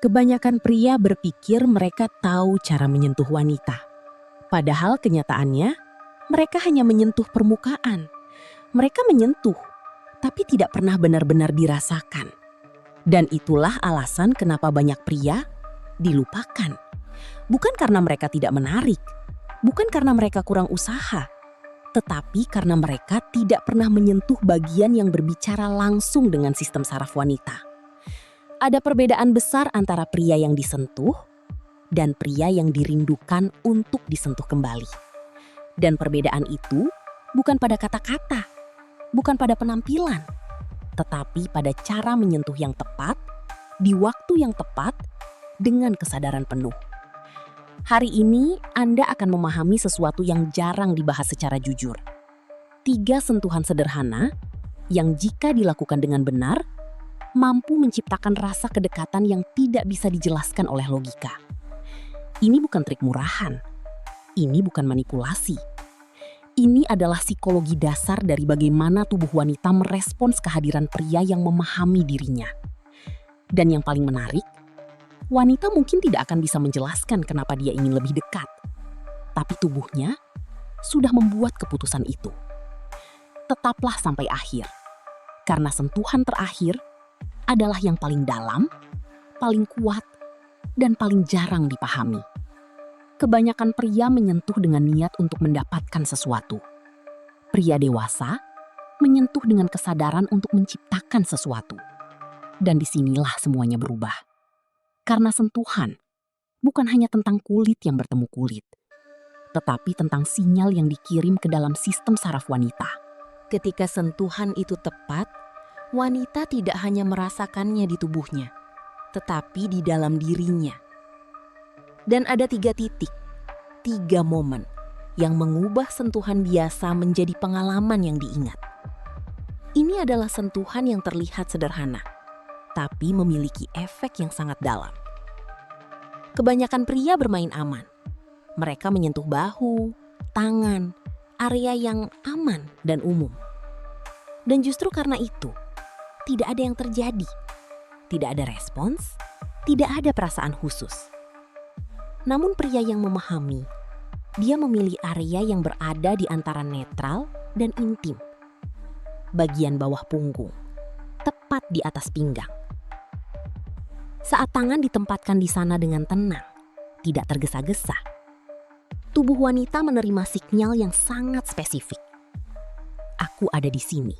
Kebanyakan pria berpikir mereka tahu cara menyentuh wanita. Padahal kenyataannya, mereka hanya menyentuh permukaan. Mereka menyentuh, tapi tidak pernah benar-benar dirasakan. Dan itulah alasan kenapa banyak pria dilupakan. Bukan karena mereka tidak menarik, bukan karena mereka kurang usaha, tetapi karena mereka tidak pernah menyentuh bagian yang berbicara langsung dengan sistem saraf wanita. Ada perbedaan besar antara pria yang disentuh dan pria yang dirindukan untuk disentuh kembali. Dan perbedaan itu bukan pada kata-kata, bukan pada penampilan, tetapi pada cara menyentuh yang tepat, di waktu yang tepat, dengan kesadaran penuh. Hari ini Anda akan memahami sesuatu yang jarang dibahas secara jujur. 3 sentuhan sederhana yang jika dilakukan dengan benar, mampu menciptakan rasa kedekatan yang tidak bisa dijelaskan oleh logika. Ini bukan trik murahan, ini bukan manipulasi. Ini adalah psikologi dasar dari bagaimana tubuh wanita merespons kehadiran pria yang memahami dirinya. Dan yang paling menarik, wanita mungkin tidak akan bisa menjelaskan kenapa dia ingin lebih dekat. Tapi tubuhnya sudah membuat keputusan itu. Tetaplah sampai akhir, karena sentuhan terakhir adalah yang paling dalam, paling kuat, dan paling jarang dipahami. Kebanyakan pria menyentuh dengan niat untuk mendapatkan sesuatu. Pria dewasa menyentuh dengan kesadaran untuk menciptakan sesuatu. Dan disinilah semuanya berubah. Karena sentuhan bukan hanya tentang kulit yang bertemu kulit, tetapi tentang sinyal yang dikirim ke dalam sistem saraf wanita. Ketika sentuhan itu tepat, wanita tidak hanya merasakannya di tubuhnya, tetapi di dalam dirinya. Dan ada 3 titik, 3 momen yang mengubah sentuhan biasa menjadi pengalaman yang diingat. Ini adalah sentuhan yang terlihat sederhana, tapi memiliki efek yang sangat dalam. Kebanyakan pria bermain aman. Mereka menyentuh bahu, tangan, area yang aman dan umum. Dan justru karena itu, tidak ada yang terjadi. Tidak ada respons, tidak ada perasaan khusus. Namun pria yang memahami, dia memilih area yang berada di antara netral dan intim. Bagian bawah punggung, tepat di atas pinggang. Saat tangan ditempatkan di sana dengan tenang, tidak tergesa-gesa, tubuh wanita menerima sinyal yang sangat spesifik. Aku ada di sini.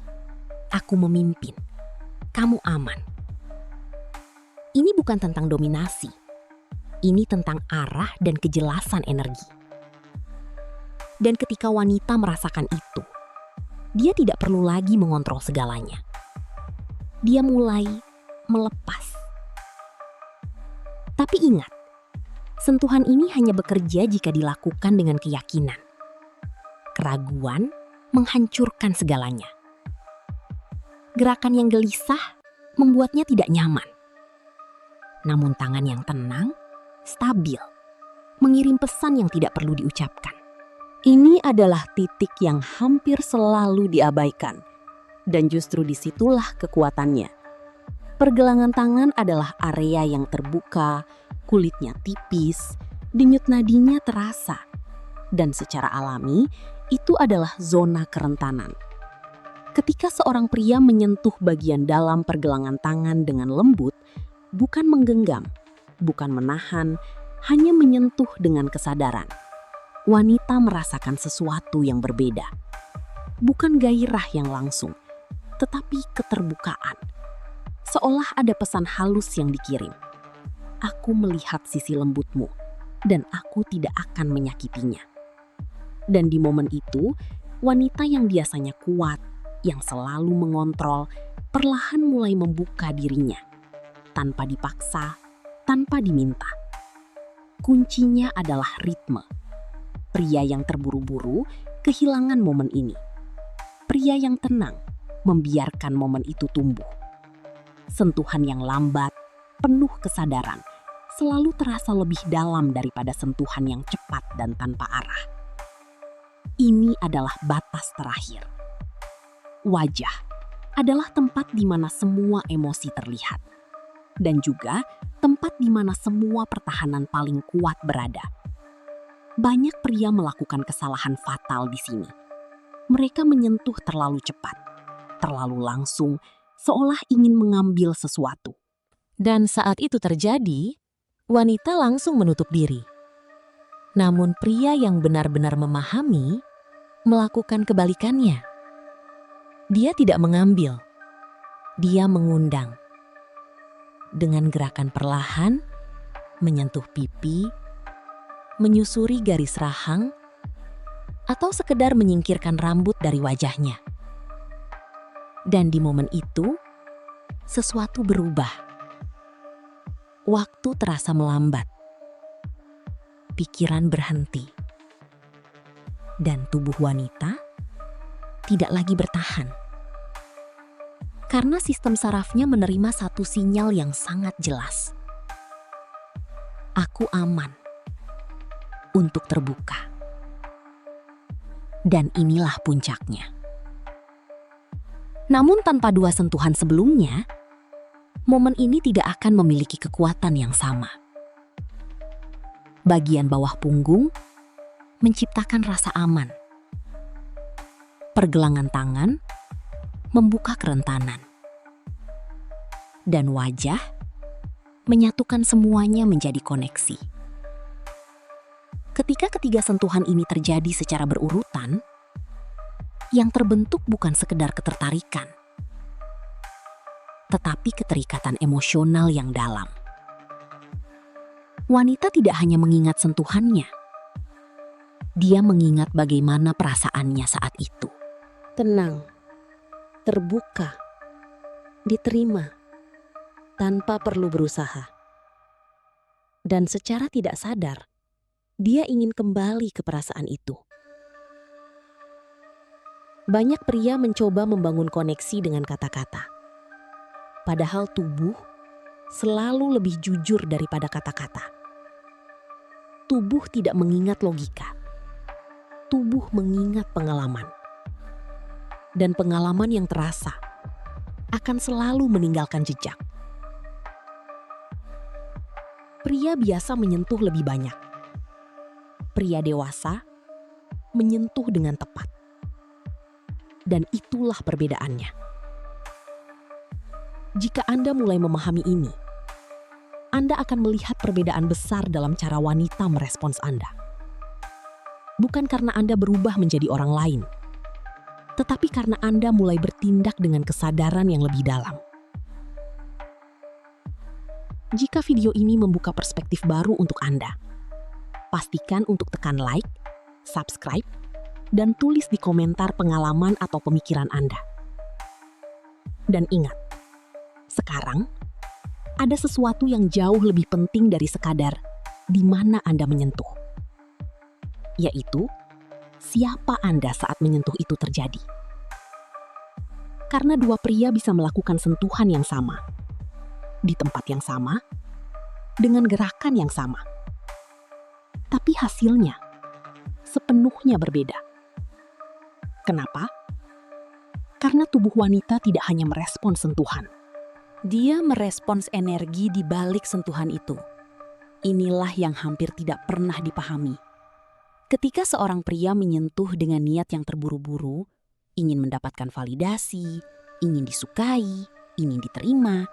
Aku memimpin. Kamu aman. Ini bukan tentang dominasi. Ini tentang arah dan kejelasan energi. Dan ketika wanita merasakan itu, dia tidak perlu lagi mengontrol segalanya. Dia mulai melepas. Tapi ingat, sentuhan ini hanya bekerja jika dilakukan dengan keyakinan. Keraguan menghancurkan segalanya. Gerakan yang gelisah membuatnya tidak nyaman. Namun tangan yang tenang, stabil, mengirim pesan yang tidak perlu diucapkan. Ini adalah titik yang hampir selalu diabaikan. Dan justru disitulah kekuatannya. Pergelangan tangan adalah area yang terbuka, kulitnya tipis, denyut nadinya terasa. Dan secara alami, itu adalah zona kerentanan. Ketika seorang pria menyentuh bagian dalam pergelangan tangan dengan lembut, bukan menggenggam, bukan menahan, hanya menyentuh dengan kesadaran. Wanita merasakan sesuatu yang berbeda. Bukan gairah yang langsung, tetapi keterbukaan. Seolah ada pesan halus yang dikirim. Aku melihat sisi lembutmu, dan aku tidak akan menyakitinya. Dan di momen itu, wanita yang biasanya kuat, yang selalu mengontrol, perlahan mulai membuka dirinya. Tanpa dipaksa, tanpa diminta. Kuncinya adalah ritme. Pria yang terburu-buru kehilangan momen ini. Pria yang tenang membiarkan momen itu tumbuh. Sentuhan yang lambat, penuh kesadaran, selalu terasa lebih dalam daripada sentuhan yang cepat dan tanpa arah. Ini adalah batas terakhir. Wajah adalah tempat di mana semua emosi terlihat. Dan juga tempat di mana semua pertahanan paling kuat berada. Banyak pria melakukan kesalahan fatal di sini. Mereka menyentuh terlalu cepat, terlalu langsung, seolah ingin mengambil sesuatu. Dan saat itu terjadi, wanita langsung menutup diri. Namun pria yang benar-benar memahami melakukan kebalikannya. Dia tidak mengambil, dia mengundang. Dengan gerakan perlahan, menyentuh pipi, menyusuri garis rahang, atau sekedar menyingkirkan rambut dari wajahnya. Dan di momen itu, sesuatu berubah. Waktu terasa melambat. Pikiran berhenti. Dan tubuh wanita tidak lagi bertahan. Karena sistem sarafnya menerima satu sinyal yang sangat jelas. Aku aman untuk terbuka. Dan inilah puncaknya. Namun tanpa dua sentuhan sebelumnya, momen ini tidak akan memiliki kekuatan yang sama. Bagian bawah punggung menciptakan rasa aman. Pergelangan tangan membuka kerentanan. Dan wajah menyatukan semuanya menjadi koneksi. Ketika ketiga sentuhan ini terjadi secara berurutan, yang terbentuk bukan sekedar ketertarikan, tetapi keterikatan emosional yang dalam. Wanita tidak hanya mengingat sentuhannya, dia mengingat bagaimana perasaannya saat itu. Tenang, terbuka, diterima, tanpa perlu berusaha. Dan secara tidak sadar, dia ingin kembali ke perasaan itu. Banyak pria mencoba membangun koneksi dengan kata-kata. Padahal tubuh selalu lebih jujur daripada kata-kata. Tubuh tidak mengingat logika. Tubuh mengingat pengalaman. Dan pengalaman yang terasa akan selalu meninggalkan jejak. Pria biasa menyentuh lebih banyak. Pria dewasa menyentuh dengan tepat. Dan itulah perbedaannya. Jika Anda mulai memahami ini, Anda akan melihat perbedaan besar dalam cara wanita merespons Anda. Bukan karena Anda berubah menjadi orang lain, tetapi karena Anda mulai bertindak dengan kesadaran yang lebih dalam. Jika video ini membuka perspektif baru untuk Anda, pastikan untuk tekan like, subscribe, dan tulis di komentar pengalaman atau pemikiran Anda. Dan ingat, sekarang ada sesuatu yang jauh lebih penting dari sekadar di mana Anda menyentuh, yaitu siapa Anda saat menyentuh itu terjadi. Karena dua pria bisa melakukan sentuhan yang sama, di tempat yang sama, dengan gerakan yang sama. Tapi hasilnya sepenuhnya berbeda. Kenapa? Karena tubuh wanita tidak hanya merespons sentuhan. Dia merespons energi di balik sentuhan itu. Inilah yang hampir tidak pernah dipahami. Ketika seorang pria menyentuh dengan niat yang terburu-buru, ingin mendapatkan validasi, ingin disukai, ingin diterima,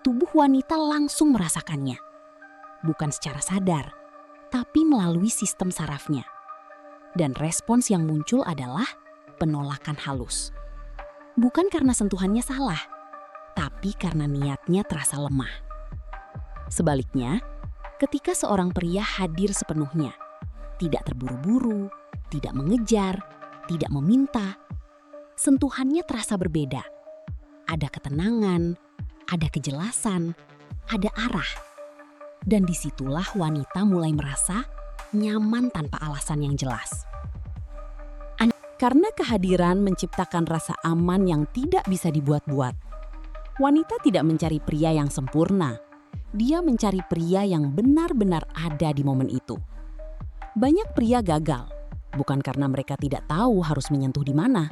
tubuh wanita langsung merasakannya. Bukan secara sadar, tapi melalui sistem sarafnya. Dan respons yang muncul adalah penolakan halus. Bukan karena sentuhannya salah, tapi karena niatnya terasa lemah. Sebaliknya, ketika seorang pria hadir sepenuhnya, tidak terburu-buru, tidak mengejar, tidak meminta, sentuhannya terasa berbeda. Ada ketenangan, ada kejelasan, ada arah. Dan disitulah wanita mulai merasa nyaman tanpa alasan yang jelas. Karena kehadiran menciptakan rasa aman yang tidak bisa dibuat-buat. Wanita tidak mencari pria yang sempurna. Dia mencari pria yang benar-benar ada di momen itu. Banyak pria gagal, bukan karena mereka tidak tahu harus menyentuh di mana,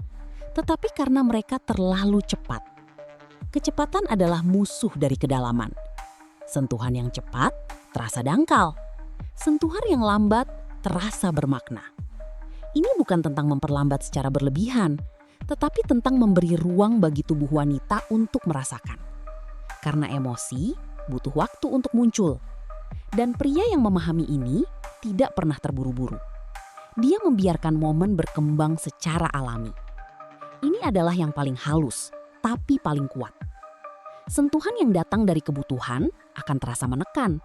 tetapi karena mereka terlalu cepat. Kecepatan adalah musuh dari kedalaman. Sentuhan yang cepat terasa dangkal. Sentuhan yang lambat terasa bermakna. Ini bukan tentang memperlambat secara berlebihan, tetapi tentang memberi ruang bagi tubuh wanita untuk merasakan. Karena emosi butuh waktu untuk muncul. Dan pria yang memahami ini tidak pernah terburu-buru. Dia membiarkan momen berkembang secara alami. Ini adalah yang paling halus, tapi paling kuat. Sentuhan yang datang dari kebutuhan akan terasa menekan.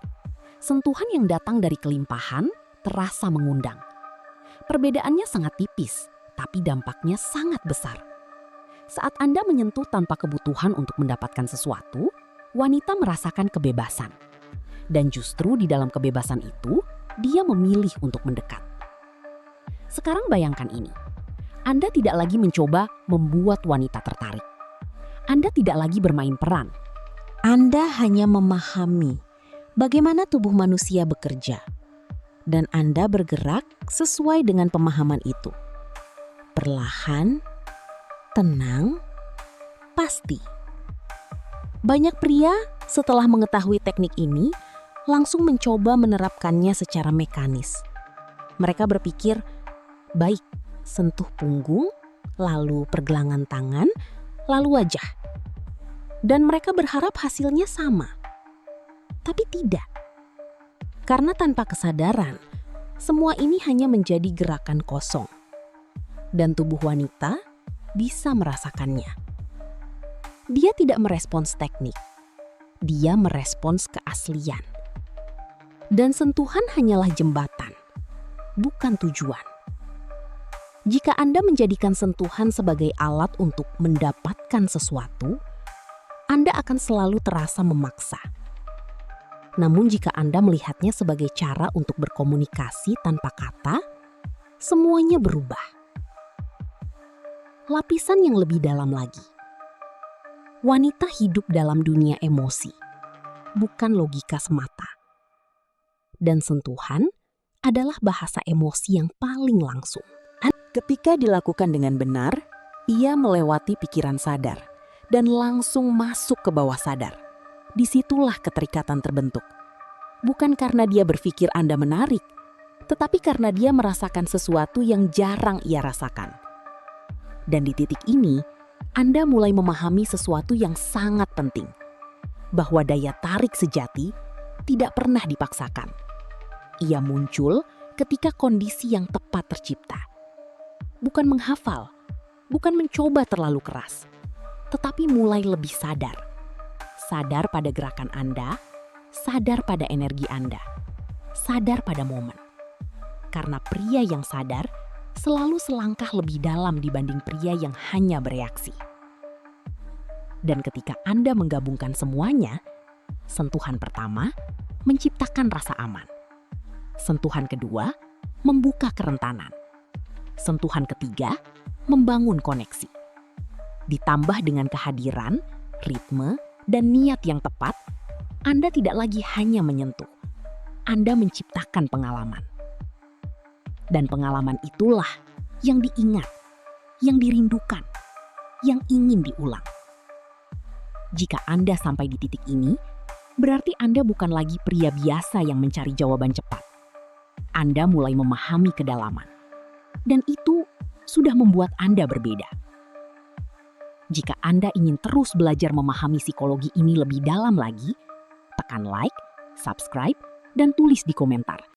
Sentuhan yang datang dari kelimpahan terasa mengundang. Perbedaannya sangat tipis, tapi dampaknya sangat besar. Saat Anda menyentuh tanpa kebutuhan untuk mendapatkan sesuatu, wanita merasakan kebebasan. Dan justru di dalam kebebasan itu, dia memilih untuk mendekat. Sekarang bayangkan ini. Anda tidak lagi mencoba membuat wanita tertarik. Anda tidak lagi bermain peran. Anda hanya memahami bagaimana tubuh manusia bekerja, dan Anda bergerak sesuai dengan pemahaman itu. Perlahan, tenang, pasti. Banyak pria setelah mengetahui teknik ini langsung mencoba menerapkannya secara mekanis. Mereka berpikir, baik, sentuh punggung, lalu pergelangan tangan, lalu wajah. Dan mereka berharap hasilnya sama. Tapi tidak. Karena tanpa kesadaran, semua ini hanya menjadi gerakan kosong. Dan tubuh wanita bisa merasakannya. Dia tidak merespons teknik. Dia merespons keaslian. Dan sentuhan hanyalah jembatan, bukan tujuan. Jika Anda menjadikan sentuhan sebagai alat untuk mendapatkan sesuatu, Anda akan selalu terasa memaksa. Namun jika Anda melihatnya sebagai cara untuk berkomunikasi tanpa kata, semuanya berubah. Lapisan yang lebih dalam lagi. Wanita hidup dalam dunia emosi, bukan logika semata. Dan sentuhan adalah bahasa emosi yang paling langsung. Ketika dilakukan dengan benar, ia melewati pikiran sadar dan langsung masuk ke bawah sadar. Disitulah keterikatan terbentuk. Bukan karena dia berpikir Anda menarik, tetapi karena dia merasakan sesuatu yang jarang ia rasakan. Dan di titik ini, Anda mulai memahami sesuatu yang sangat penting. Bahwa daya tarik sejati tidak pernah dipaksakan. Ia muncul ketika kondisi yang tepat tercipta. Bukan menghafal, bukan mencoba terlalu keras, tetapi mulai lebih sadar. Sadar pada gerakan Anda, sadar pada energi Anda, sadar pada momen. Karena pria yang sadar selalu selangkah lebih dalam dibanding pria yang hanya bereaksi. Dan ketika Anda menggabungkan semuanya, sentuhan pertama menciptakan rasa aman. Sentuhan kedua membuka kerentanan. Sentuhan ketiga membangun koneksi. Ditambah dengan kehadiran, ritme, dan niat yang tepat, Anda tidak lagi hanya menyentuh. Anda menciptakan pengalaman. Dan pengalaman itulah yang diingat, yang dirindukan, yang ingin diulang. Jika Anda sampai di titik ini, berarti Anda bukan lagi pria biasa yang mencari jawaban cepat. Anda mulai memahami kedalaman. Dan itu sudah membuat Anda berbeda. Jika Anda ingin terus belajar memahami psikologi ini lebih dalam lagi, tekan like, subscribe, dan tulis di komentar.